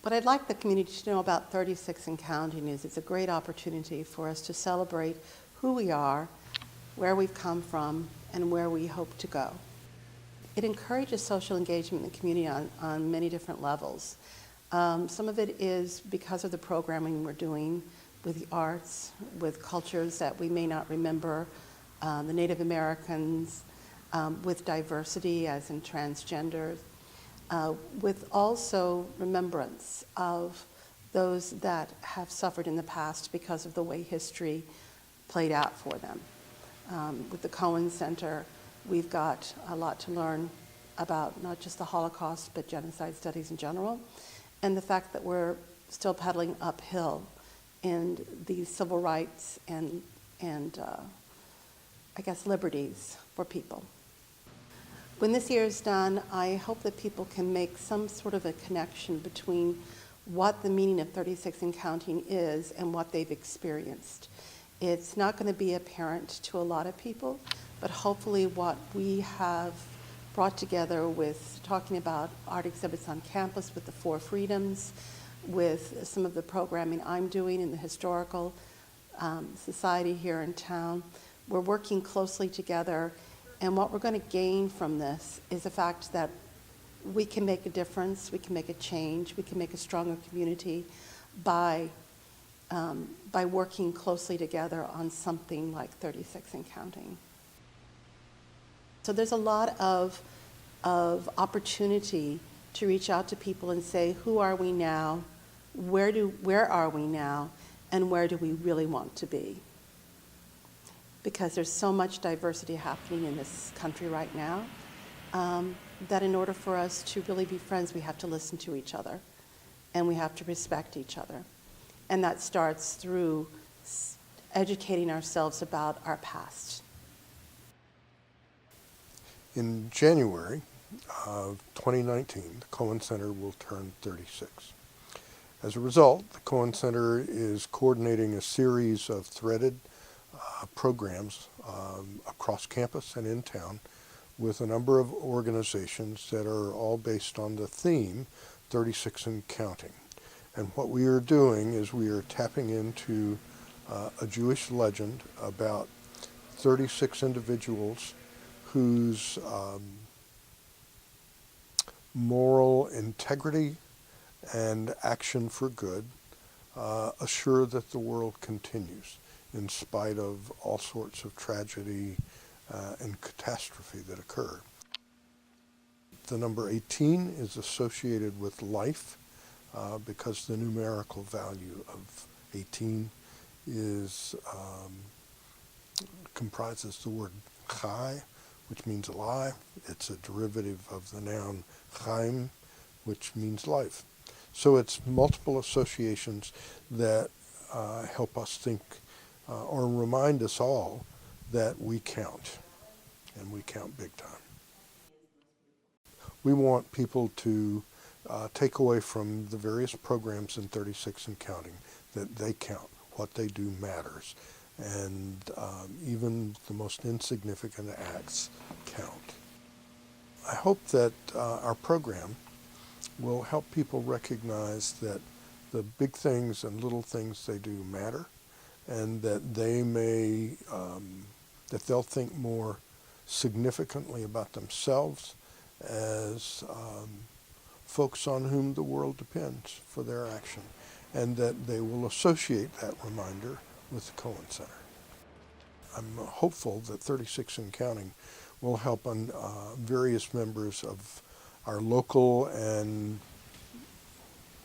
What I'd like the community to know about 36 and counting is it's a great opportunity for us to celebrate who we are, where we've come from, and where we hope to go. It encourages social engagement in the community on many different levels. Some of it is because of the programming we're doing with the arts, with cultures that we may not remember, the Native Americans, with diversity as in transgender, with also remembrance of those that have suffered in the past because of the way history played out for them. With the Cohen Center, we've got a lot to learn about not just the Holocaust, but genocide studies in general, and the fact that we're still pedaling uphill in these civil rights and I guess liberties for people. When this year is done, I hope that people can make some sort of a connection between what the meaning of 36 and counting is and what they've experienced. It's not going to be apparent to a lot of people, but hopefully what we have brought together with talking about art exhibits on campus with the Four Freedoms, with some of the programming I'm doing in the Historical Society here in town, we're working closely together, and what we're going to gain from this is the fact that we can make a difference, we can make a change, we can make a stronger community by working closely together on something like 36 and counting. So there's a lot of opportunity to reach out to people and say, who are we now, where are we now, and where do we really want to be? Because there's so much diversity happening in this country right now, that in order for us to really be friends, we have to listen to each other, and we have to respect each other. And that starts through educating ourselves about our past. In January of 2019, the Cohen Center will turn 36. As a result, the Cohen Center is coordinating a series of threaded programs across campus and in town with a number of organizations that are all based on the theme 36 and counting. And what we are doing is we are tapping into a Jewish legend about 36 individuals whose moral integrity and action for good assure that the world continues in spite of all sorts of tragedy and catastrophe that occur. The number 18 is associated with life because the numerical value of 18 is comprises the word chai, which means alive. It's a derivative of the noun chaim, which means life. So it's multiple associations that help us think or remind us all that we count, and we count big time. We want people to take away from the various programs in 36 and counting that they count. What they do matters, and even the most insignificant acts count. I hope that our program will help people recognize that the big things and little things they do matter, and that they may, that they'll think more significantly about themselves as folks on whom the world depends for their action, and that they will associate that reminder with the Cohen Center. I'm hopeful that 36 and counting will help on various members of our local and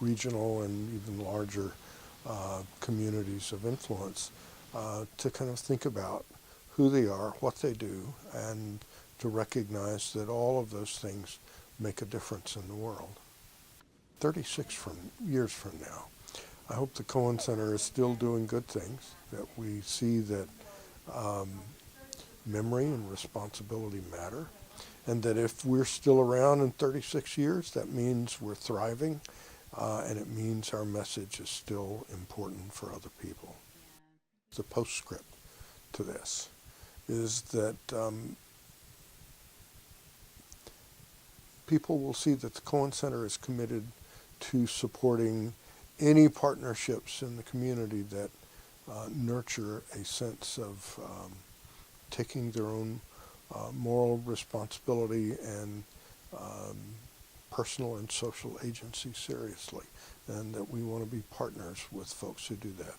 regional and even larger communities of influence to kind of think about who they are, what they do, and to recognize that all of those things make a difference in the world. 36 years from now, I hope the Cohen Center is still doing good things, that we see that memory and responsibility matter, and that if we're still around in 36 years, that means we're thriving, and it means our message is still important for other people. The postscript to this is that people will see that the Cohen Center is committed to supporting any partnerships in the community that nurture a sense of taking their own moral responsibility and personal and social agency seriously, and that we want to be partners with folks who do that.